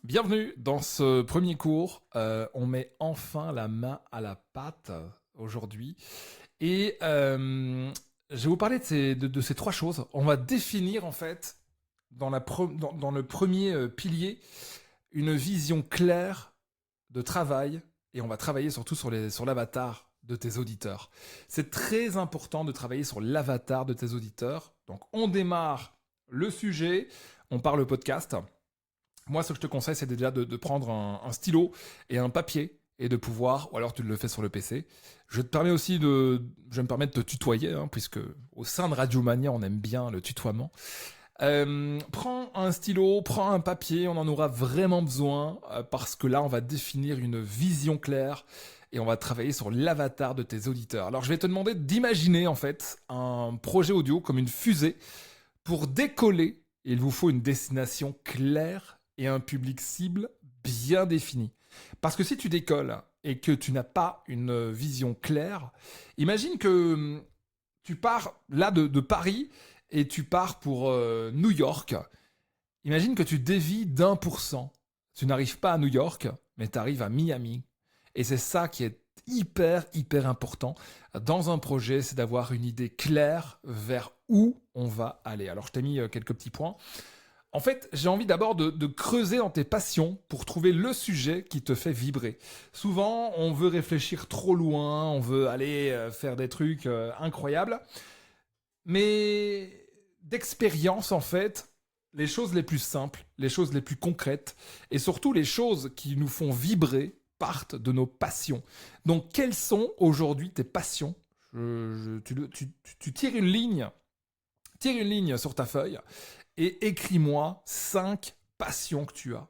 Bienvenue dans ce premier cours. On met enfin la main à la pâte aujourd'hui. Et je vais vous parler de ces trois choses. On va définir en fait dans le premier pilier une vision claire de travail. Et on va travailler surtout sur l'avatar de tes auditeurs. C'est très important de travailler sur l'avatar de tes auditeurs. Donc on démarre le sujet, on parle podcast. Moi, ce que je te conseille, c'est déjà de prendre un stylo et un papier et de pouvoir, ou alors tu le fais sur le PC. Je vais me permettre de te tutoyer, hein, puisque au sein de Radio Mania, on aime bien le tutoiement. Prends un stylo, prends un papier, on en aura vraiment besoin, parce que là, on va définir une vision claire et on va travailler sur l'avatar de tes auditeurs. Alors, je vais te demander d'imaginer, en fait, un projet audio comme une fusée. Pour décoller, il vous faut une destination claire et un public cible bien défini. Parce que si tu décolles et que tu n'as pas une vision claire, imagine que tu pars là de Paris et tu pars pour New York. Imagine que tu dévies d'1%. Tu n'arrives pas à New York, mais tu arrives à Miami. Et c'est ça qui est hyper important dans un projet, c'est d'avoir une idée claire vers où on va aller. Alors je t'ai mis quelques petits points. En fait, j'ai envie d'abord de creuser dans tes passions pour trouver le sujet qui te fait vibrer. Souvent, on veut réfléchir trop loin, on veut aller faire des trucs incroyables. Mais d'expérience, en fait, les choses les plus simples, les choses les plus concrètes, et surtout les choses qui nous font vibrer, partent de nos passions. Donc, quelles sont aujourd'hui tes passions ? Tu tires une ligne sur ta feuille, et écris-moi 5 passions que tu as.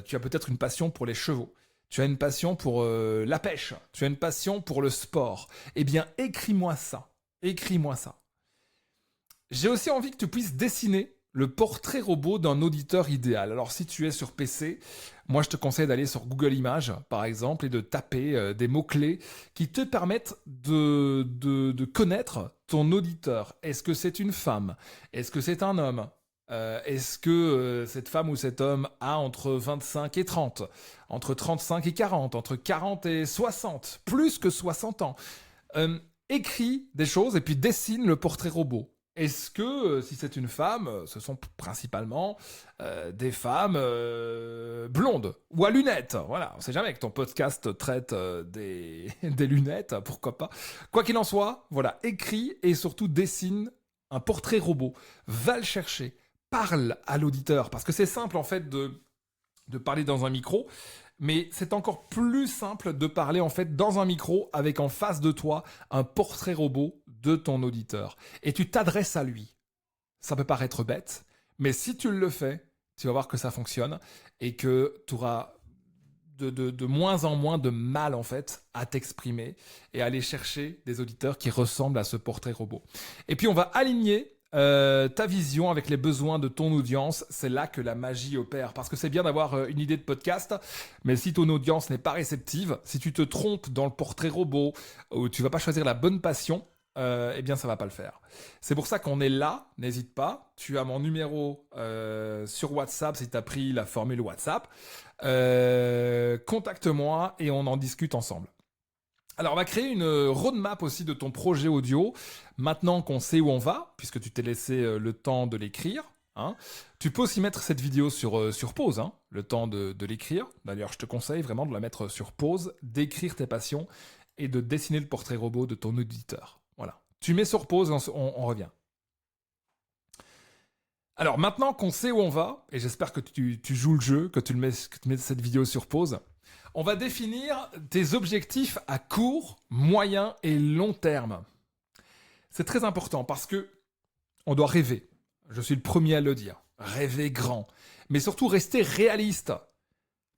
Tu as peut-être une passion pour les chevaux. Tu as une passion pour la pêche. Tu as une passion pour le sport. Eh bien, écris-moi ça. Écris-moi ça. J'ai aussi envie que tu puisses dessiner le portrait robot d'un auditeur idéal. Alors, si tu es sur PC, moi, je te conseille d'aller sur Google Images, par exemple, et de taper des mots-clés qui te permettent de connaître ton auditeur. Est-ce que c'est une femme ? Est-ce que c'est un homme ? Est-ce que cette femme ou cet homme a entre 25 et 30, entre 35 et 40, entre 40 et 60, plus que 60 ans? Écris des choses et puis dessine le portrait robot. Est-ce que, si c'est une femme, ce sont principalement des femmes blondes ou à lunettes? Voilà, on sait jamais que ton podcast traite des lunettes, pourquoi pas. Quoi qu'il en soit, voilà, écris et surtout dessine un portrait robot. Va le chercher, parle à l'auditeur, parce que c'est simple en fait de parler dans un micro, mais c'est encore plus simple de parler en fait dans un micro avec en face de toi un portrait robot de ton auditeur. Et tu t'adresses à lui. Ça peut paraître bête, mais si tu le fais, tu vas voir que ça fonctionne et que tu auras de moins en moins de mal en fait à t'exprimer et à aller chercher des auditeurs qui ressemblent à ce portrait robot. Et puis on va aligner ta vision avec les besoins de ton audience. C'est là que la magie opère, parce que c'est bien d'avoir une idée de podcast, mais si ton audience n'est pas réceptive, si tu te trompes dans le portrait robot ou tu vas pas choisir la bonne passion, eh bien ça va pas le faire. C'est pour ça qu'on est là, n'hésite pas. Tu as mon numéro sur WhatsApp si tu as pris la formule WhatsApp. Contacte-moi et on en discute ensemble. Alors, on va créer une roadmap aussi de ton projet audio. Maintenant qu'on sait où on va, puisque tu t'es laissé le temps de l'écrire, hein, tu peux aussi mettre cette vidéo sur pause, hein, le temps de l'écrire. D'ailleurs, je te conseille vraiment de la mettre sur pause, d'écrire tes passions et de dessiner le portrait robot de ton auditeur. Voilà. Tu mets sur pause et on revient. Alors, maintenant qu'on sait où on va, et j'espère que tu joues le jeu, que tu mets cette vidéo sur pause, on va définir tes objectifs à court, moyen et long terme. C'est très important parce que on doit rêver. Je suis le premier à le dire. Rêver grand. Mais surtout rester réaliste.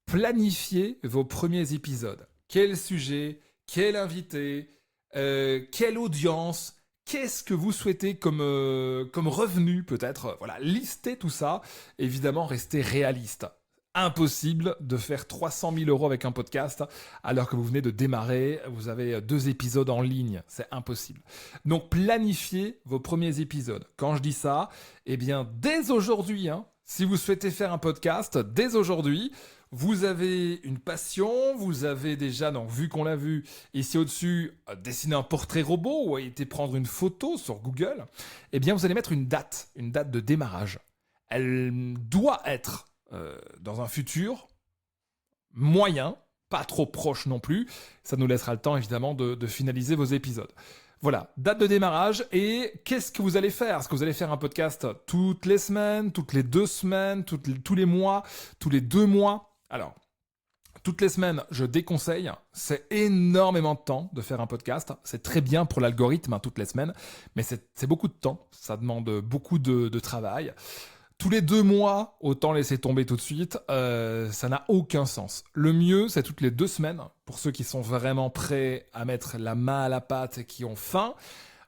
Planifiez vos premiers épisodes. Quel sujet, quel invité, quelle audience, qu'est-ce que vous souhaitez comme revenu peut-être. Voilà, listez tout ça. Évidemment, restez réaliste. Impossible de faire 300 000 € avec un podcast alors que vous venez de démarrer, vous avez 2 épisodes en ligne, c'est impossible. Donc planifiez vos premiers épisodes. Quand je dis ça, eh bien dès aujourd'hui, hein, Si vous souhaitez faire un podcast dès aujourd'hui, vous avez une passion, vous avez déjà, donc vu qu'on l'a vu ici au-dessus, dessiné un portrait robot ou été prendre une photo sur Google, eh bien vous allez mettre une date de démarrage. Elle doit être dans un futur moyen, pas trop proche non plus. Ça nous laissera le temps évidemment de finaliser vos épisodes. Voilà, date de démarrage et qu'est-ce que vous allez faire? Est-ce que vous allez faire un podcast toutes les semaines, toutes les 2 semaines, tous les mois, tous les 2 mois? Alors, toutes les semaines, je déconseille. C'est énormément de temps de faire un podcast. C'est très bien pour l'algorithme, toutes les semaines, mais c'est beaucoup de temps. Ça demande beaucoup de travail. Tous les 2 mois, autant laisser tomber tout de suite, ça n'a aucun sens. Le mieux, c'est toutes les 2 semaines, pour ceux qui sont vraiment prêts à mettre la main à la pâte et qui ont faim,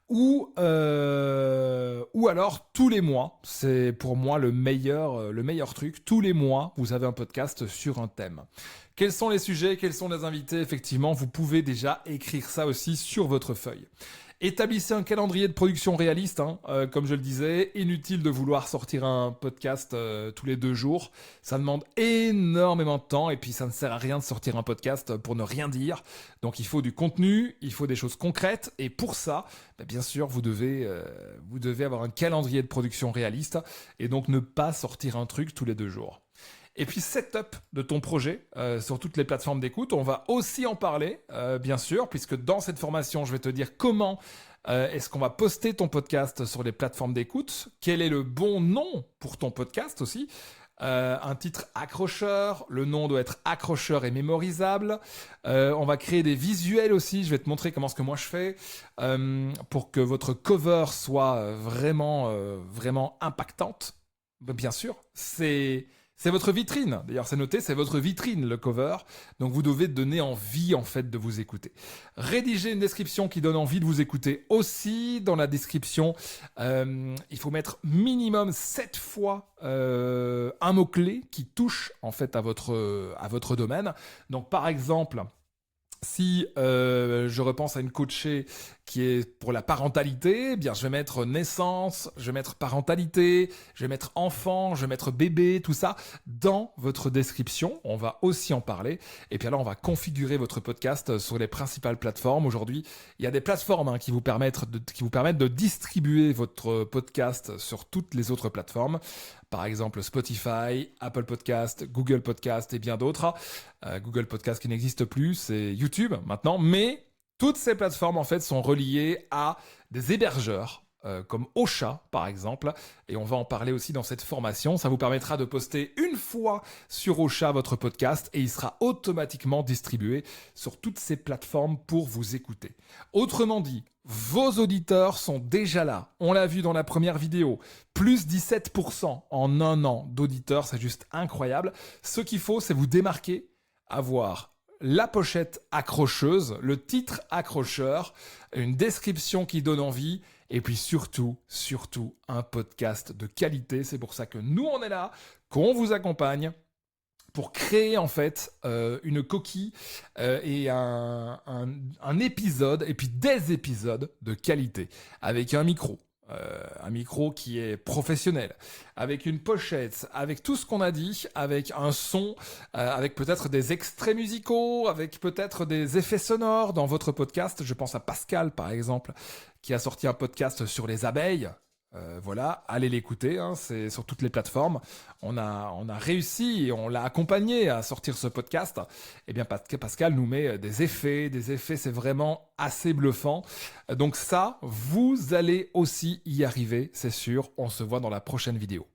ou alors tous les mois. C'est pour moi le meilleur truc. Tous les mois, vous avez un podcast sur un thème. Quels sont les sujets, quels sont les invités? Effectivement, vous pouvez déjà écrire ça aussi sur votre feuille. Établissez un calendrier de production réaliste, comme je le disais. Inutile de vouloir sortir un podcast tous les 2 jours. Ça demande énormément de temps et puis ça ne sert à rien de sortir un podcast pour ne rien dire. Donc il faut du contenu, il faut des choses concrètes et pour ça, bien sûr, vous devez avoir un calendrier de production réaliste et donc ne pas sortir un truc tous les 2 jours. Et puis setup de ton projet sur toutes les plateformes d'écoute. On va aussi en parler, bien sûr, puisque dans cette formation, je vais te dire comment est-ce qu'on va poster ton podcast sur les plateformes d'écoute. Quel est le bon nom pour ton podcast aussi. Un titre accrocheur, le nom doit être accrocheur et mémorisable. On va créer des visuels aussi, je vais te montrer comment ce que moi je fais pour que votre cover soit vraiment impactante. Bien sûr, c'est votre vitrine. D'ailleurs, c'est noté, c'est votre vitrine, le cover. Donc, vous devez donner envie, en fait, de vous écouter. Rédiger une description qui donne envie de vous écouter aussi. Dans la description, il faut mettre minimum 7 fois un mot-clé qui touche, en fait, à votre domaine. Donc, par exemple, si je repense à une coachée qui est pour la parentalité, eh bien je vais mettre naissance, je vais mettre parentalité, je vais mettre enfant, je vais mettre bébé, tout ça dans votre description. On va aussi en parler. Et puis alors on va configurer votre podcast sur les principales plateformes. Aujourd'hui, il y a des plateformes qui vous permettent de distribuer votre podcast sur toutes les autres plateformes. Par exemple Spotify, Apple Podcast, Google Podcast et bien d'autres. Google Podcast qui n'existe plus, c'est YouTube maintenant, mais toutes ces plateformes en fait sont reliées à des hébergeurs comme Ocha par exemple, et on va en parler aussi dans cette formation. Ça vous permettra de poster une fois sur Ocha votre podcast et il sera automatiquement distribué sur toutes ces plateformes pour vous écouter. Autrement dit, vos auditeurs sont déjà là. On l'a vu dans la première vidéo. Plus 17% en 1 an d'auditeurs, c'est juste incroyable. Ce qu'il faut, c'est vous démarquer, avoir la pochette accrocheuse, le titre accrocheur, une description qui donne envie, et puis surtout, un podcast de qualité. C'est pour ça que nous, on est là, qu'on vous accompagne pour créer en fait une coquille et un épisode, et puis des épisodes de qualité, avec un micro qui est professionnel, avec une pochette, avec tout ce qu'on a dit, avec un son, avec peut-être des extraits musicaux, avec peut-être des effets sonores dans votre podcast. Je pense à Pascal par exemple, qui a sorti un podcast sur les abeilles. Voilà, allez l'écouter, c'est sur toutes les plateformes. On a réussi et on l'a accompagné à sortir ce podcast. Eh bien, Pascal nous met des effets, c'est vraiment assez bluffant. Donc ça, vous allez aussi y arriver, c'est sûr. On se voit dans la prochaine vidéo.